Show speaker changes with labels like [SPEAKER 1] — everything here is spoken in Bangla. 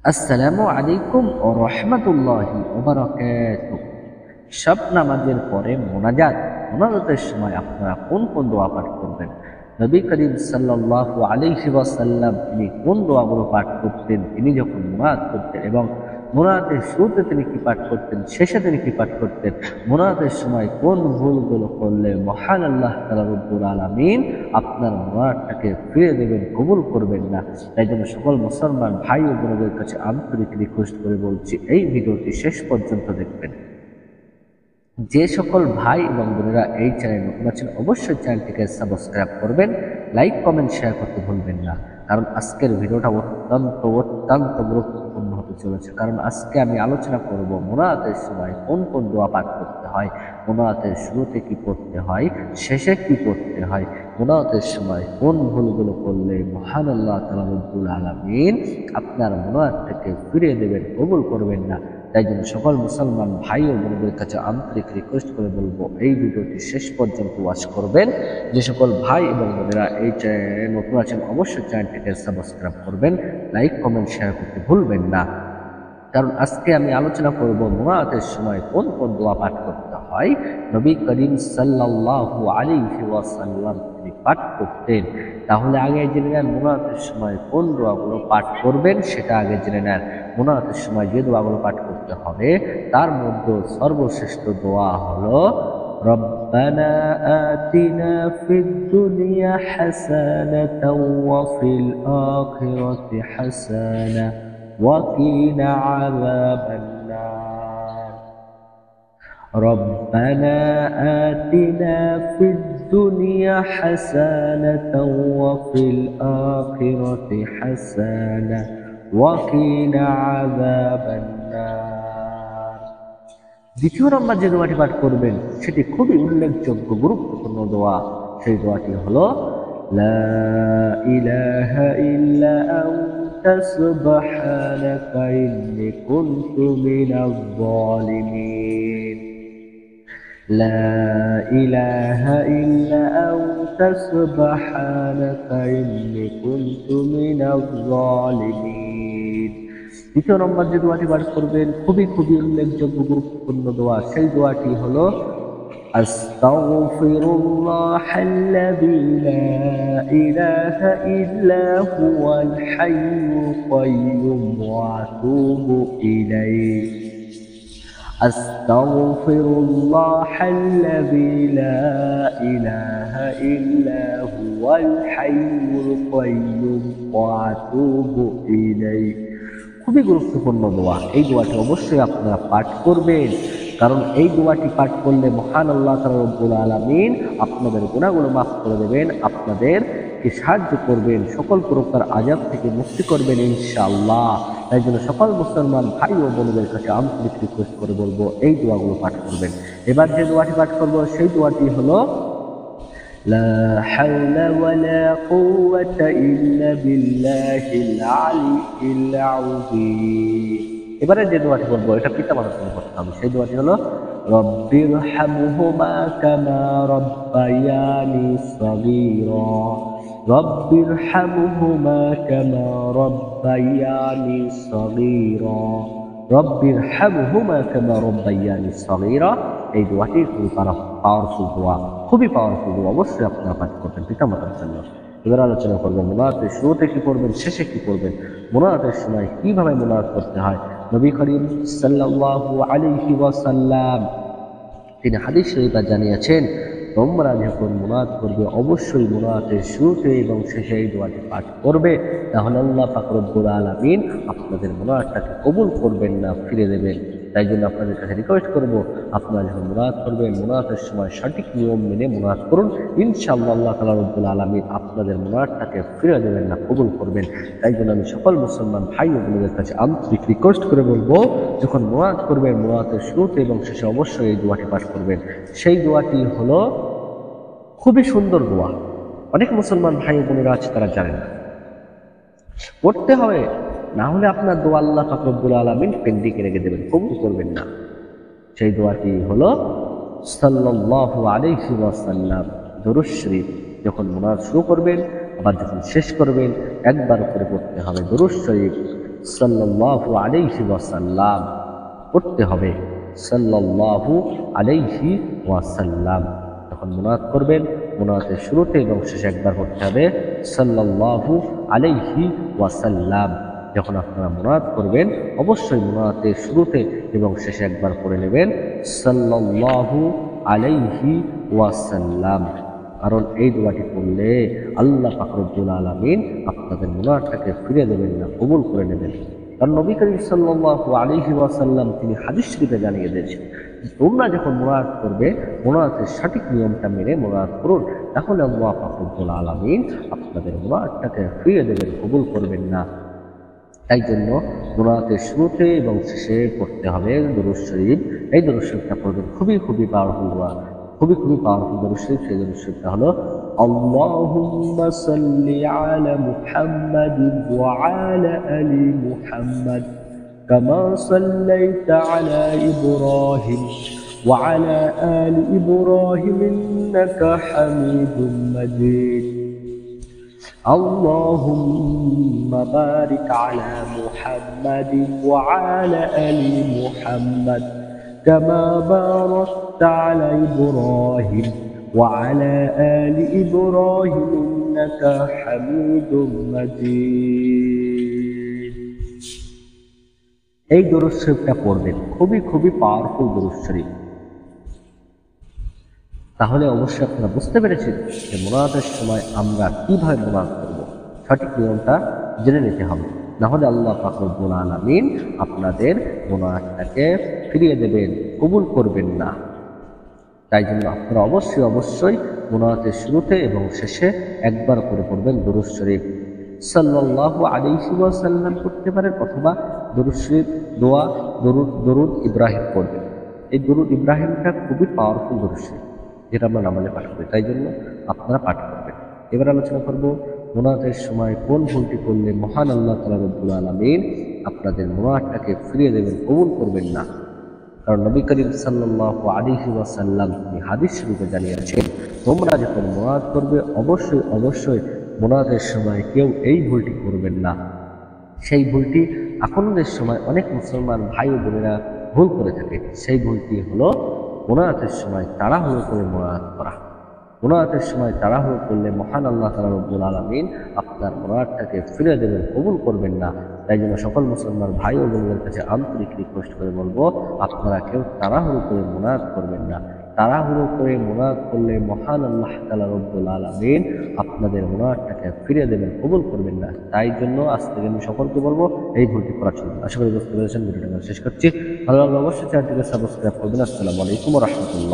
[SPEAKER 1] আসসালামু আলাইকুম ওয়া রাহমাতুল্লাহি ওয়া বারাকাতুহু। সব নামাজের পরে মোনাজাতের সময় আপনারা কোন কোন দোয়া পাঠ করবেন? নবী করিম সাল্লাল্লাহু আলাইহি ওয়াসাল্লাম তিনি কোন দোয়াগুলো পাঠ করতেন তিনি যখন মুনাজাত করতেন, এবং মুনাজাতের শুরুতে তিনি কি পাঠ করতেন, শেষে তিনি কি পাঠ করতেন, মুনাজাতের সময় কোন ভুলগুলো করলে মহান আল্লাহ তাআলা রব্বুল আলামিন আপনার মুনাজাতটাকে ফিরিয়ে দেবেন, কবুল করবেন না। তাই জন্য সকল মুসলমান ভাই ও বোনদের কাছে আন্তরিক রিকোয়েস্ট করে বলছি, এই ভিডিওটি শেষ পর্যন্ত দেখবেন। যে সকল ভাই এবং বোনেরা এই চ্যানেল নতুন আছেন অবশ্যই চ্যানেলটিকে সাবস্ক্রাইব করবেন, লাইক কমেন্ট শেয়ার করতে ভুলবেন না। কারণ আজকের ভিডিওটা অত্যন্ত অত্যন্ত গুরুত্বপূর্ণ হতে চলেছে। কারণ আজকে আমি আলোচনা করব মুনাজাতের সময় কোন কোন দোয়া পাঠ করতে হয়, মুনাজাতের শুরুতে কি পড়তে হয়, শেষে কি পড়তে হয়, মুনাজাতের সময় কোন ভুলগুলো করলে মহান আল্লাহ তাআলা রব্বুল আলামিন আপনার মুনাজাতটাকে ফিরিয়ে দেবেন, কবুল করবেন না। তাই জন্য সকল মুসলমান ভাই ও বোনদের কাছে আন্তরিক রিকোয়েস্ট করে বলবো, এই ভিডিওটি শেষ পর্যন্ত ওয়াচ করবেন। যে সকল ভাই এবং বোনেরা এই চ্যানেলে নতুন আছেন অবশ্যই চ্যানেলটিকে সাবস্ক্রাইব করবেন, লাইক কমেন্ট শেয়ার করতে ভুলবেন না। কারণ আজকে আমি আলোচনা করব মুনাজাতের সময় কোন কোন দোয়া পাঠ করতে হয়। নবী করিম সাল্লাল্লাহু আলাইহি ওয়াসাল্লাম তিনি পাঠ করতেন। তাহলে আগে জেনে নেন মুনাজাতের সময় কোন দোয়াগুলো পাঠ করবেন, সেটা আগে জেনে নেন। মুনাজাতের সময় যে দোয়াগুলো পাঠ করতে হবে তার মধ্যে সর্বশ্রেষ্ঠ দোয়া হলো রব্বানা আতিনা ফিদ দুনিয়া হাসানাতাও ওয়া ফিল আখিরাতি হাসানা وقنا عذاب النار ربنا آتنا في الدنيا حسنة وفي الآخرة حسنة وقنا عذاب النار। দ্বিতীয় নম্বর যে দোয়াটি পাঠ করবেন সেটি খুবই উল্লেখযোগ্য গুরুত্বপূর্ণ দোয়া। সেই দোয়াটি হলো লা ইলাহা ইল্লা আনতা সুবহানাকা ইন্নী কুনতু মিনাজ জালিমিন। লা ইলাহা ইল্লা আনতা সুবহানাকা ইন্নী কুনতু মিনাজ জালিমিন। দ্বিতীয় নম্বর যে দোয়াটি পাঠ করবেন খুবই খুবই উল্লেখযোগ্য গুরুত্বপূর্ণ দোয়া, সেই দোয়াটি হলো আস্তাগফিরুল্লাহাল্লাযী লা ইলাহা ইল্লা হুয়াল হাইয়ুল কাইয়্যুম ওয়া আতুবু ইলাইহি। আস্তাগফিরুল্লাহাল্লাযী লা ইলাহা ইল্লা হুয়াল হাইয়ুল কাইয়্যুম ওয়া আতুবু ইলাইহি। খুবই গুরুত্বপূর্ণ দোয়া। এই দোয়াটি অবশ্যই আপনারা পাঠ করবেন, কারণ এই দোয়াটি পাঠ করলে মহান আল্লাহ তাআলা রব্বুল আলামিন আপনাদের গুনাহগুলো মাফ করে দেবেন, আপনাদেরকে সাহায্য করবেন, সকল প্রকার আযাব থেকে মুক্তি করবেন ইনশাআল্লাহ। তাই জন্য সকল মুসলমান ভাই ও বোনদের কাছে আন্তরিক রিকোয়েস্ট করে বলবো, এই দোয়াগুলো পাঠ করবেন। এবার যে দোয়াটি পাঠ করব সেই দোয়াটি হলো লা হাওলা ওয়ালা কুওয়াতা ইল্লা বিল্লাহিল আলিয়্যিল আযীম। এবারে যে দোয়াটি বলবো এটা পিতামাতার জন্য করতে হবে। সেই দোয়াটি হলো রব্বিরহামহুমা কামা রব্বায়ানি সগীরা। রব্বিরহামহুমা কামা রব্বায়ানি সগীরা। রব্বিরহামহুমা কামা রব্বায়ানি সগীরা। এই দোয়াটি খুবই পাওয়ারফুল দোয়া, খুবই পাওয়ারফুল দোয়া। অবশ্যই আপনারা পাঠ করবেন পিতামাতার জন্য। এবার আলোচনা করবেন মুনাজাতের শুরুতে কি পড়বেন, শেষে কি পড়বেন, মুনাজাতের সময় কিভাবে মুনাজাত করতে হয়। নবী করিম সাল্লাল্লাহু আলাইহি ওয়াসাল্লাম তিনি হাদিস শরীফে জানিয়েছেন, তোমরা যখন মুনাজাত করবে অবশ্যই মুনাজাতের শুরুতে এবং শেষে এই দোয়াটি পাঠ করবে, তাহলে আল্লাহ পাক রব্বুল আলামিন আপনাদের মুনাজাতটাকে কবুল করবেন না, ফিরে দেবেন। তাই জন্য আপনাদের কাছে রিকোয়েস্ট করবো, আপনারা যখন মুনাজাত করবেন মুনাজাতের সময় সঠিক নিয়ম মেনে মুনাজাত করুন, ইনশাআল্লাহ আল্লাহ তাআলা রব্বুল আলামিন আপনাদের মুনাজাতটাকে ফিরে দেবেন না, কবুল করবেন। তাই জন্য আমি সকল মুসলমান ভাই ও বোনদের কাছে আন্তরিক রিকোয়েস্ট করে বলবো, যখন মুনাজাত করবেন মুনাজাতের শুরুতে এবং শেষে অবশ্যই এই দোয়াটি পাঠ করবেন। সেই দোয়াটি হলো খুবই সুন্দর দোয়া। অনেক মুসলমান ভাই ও বোনেরা আছে তারা জানেন না, পড়তে হবে, না হলে আপনার দোয়া আল্লাহ পাক রব্বুল আলামিন পেন্ডিংয়ে রেখে দেবেন, কবুল করবেন না। সেই দোয়াটি হলো সাল্লাল্লাহু আলাইহি ওয়াসাল্লাম দরুদ শরীফ। যখন মুনাজাত শুরু করবেন আবার যখন শেষ করবেন একবার করে পড়তে হবে দরুদ শরীফ। সাল্লাল্লাহু আলাইহি ওয়াসাল্লাম পড়তে হবে, সাল্লাল্লাহু আলাইহি ওয়াসাল্লাম। যখন মুনাজাত করবেন, মুনাজাতের শুরুতে এবং শেষে একবার পড়তে হবে সাল্লাল্লাহু আলাইহি ওয়াসাল্লাম। যখন আপনারা মুনাজাত করবেন, অবশ্যই মুনাজাতের শুরুতে এবং শেষে একবার পড়ে নেবেন সাল্লাল্লাহু আলাইহি ওয়াসাল্লাম। কারণ এই দোয়াটি পড়লে আল্লাহ পাক রব্বুল আলামিন আপনাদের মুনাজাতটাকে ফিরিয়ে দেবেন না, কবুল করে নেবেন। কারণ নবী করিম সাল্লাল্লাহু আলাইহি ওয়াসাল্লাম তিনি হাদিস শরীফে জানিয়ে দিয়েছেন, তোমরা যখন মুনাজাত করবে, মুনাজাতের সঠিক নিয়মটা মেনে মুনাজাত করুন, তাহলে আল্লাহ পাক রব্বুল আলামিন আপনাদের মুনাজাতটাকে ফিরিয়ে দেবেন, কবুল করবেন না। তাই জন্য মুনাজাতের শুরুতে এবং শেষে পড়তে হবে দুরূদ শরীফ। এই দুরূদ শরীফটা পড়বেন, খুবই পাওয়ারফুল দোয়া, খুবই পাওয়ারফুল দুরূদ শরীফ। সেই দুরূদ শরীফটা হলো আল্লাহুম্মা সাল্লি আলা মুহাম্মাদিন ওয়া আলা আলি মুহাম্মাদ কামা সাল্লাইতা আলা ইব্রাহিম ওয়া আলা আলি ইব্রাহিম ইন্নাকা হামিদুম মাজিদ। اللهم بارك على محمد وعلى آل محمد كما باركت على إبراهيم وعلى آل إبراهيم إنك حميد مجيد। এই দুরূদ শরীফটা পড়বেন, খুবই পাওয়ারফুল দুরূদ শরীফ। তাহলে অবশ্যই আপনারা বুঝতে পেরেছেন যে মুনাজাতের সময় আমরা কিভাবে মুনাজাত করব, সঠিক নিয়মটা জেনে নিতে হবে। না হলে আল্লাহ পাক রব্বুল আলামিন আপনাদের মুনাজাতটাকে ফিরিয়ে দেবেন, কবুল করবেন না। তাই জন্য আপনারা অবশ্যই মুনাজাতের শুরুতে এবং শেষে একবার করে পড়বেন দুরূদ শরীফ। সাল্লাল্লাহু আলাইহি ওয়াসাল্লাম পড়তে পারেন, অথবা দুরূদ শরীফ দোয়া দরুদ ইব্রাহিম পড়বেন। এই দরুদ ইব্রাহিমটা খুবই পাওয়ারফুল দুরূদ শরীফ, যেটা আমরা নামাজে পাঠ করি। তাই জন্য আপনারা পাঠ করবেন। এবার আলোচনা করব মুনাজাতের সময় কোন ভুলটি করলে মহান আল্লাহ তাআলা রব্বুল আলামিন আপনাদের মুনাজাতটাকে ফিরিয়ে দেবেন, কবুল করবেন না। কারণ নবী করিম সাল্লাল্লাহু আলাইহি ওয়াসাল্লাম তিনি হাদিস শরীফে জানিয়েছেন, তোমরা যখন মুনাজাত করবে, অবশ্যই মুনাজাতের সময় কেউ এই ভুলটি করবেন না। সেই ভুলটি এখনকার সময় অনেক মুসলমান ভাই ও বোনেরা ভুল করে থাকে। সেই ভুলটি হলো মুনাজাতের সময় তাড়াহুড়ো করে মুনাজাত করা। মুনাজাতের সময় তাড়াহুড়ো করলে মহান আল্লাহ তাআলা রব্বুল আলামিন আপনার মুনাজাতটাকে ফিরিয়ে দেবেন, কবুল করবেন না। তাই জন্য সকল মুসলমান ভাই ও বোনদের কাছে আন্তরিক রিকোয়েস্ট করে বলবো, আপনারা কেউ তাড়াহুড়ো করে মুনাজাত করবেন না। তাড়াহুড়ো করে মুনাজাত করলে মহান আল্লাহ তাআলা রব্বুল আলামিন আপনাদের মুনাজাতটাকে ফিরিয়ে দেবেন, কবুল করবেন না। তাই জন্য আজ থেকে আমি সকলকে বলবো এই ভুলটি করা চলবে। আশা করি বুঝতে পেরেছেন। ভিডিওটা শেষ করছি। ভালো লাগলে অবশ্যই চ্যানেলটিকে সাবস্ক্রাইব করবেন। আসসালামু আলাইকুম ওয়া রাহমাতুল্লাহ।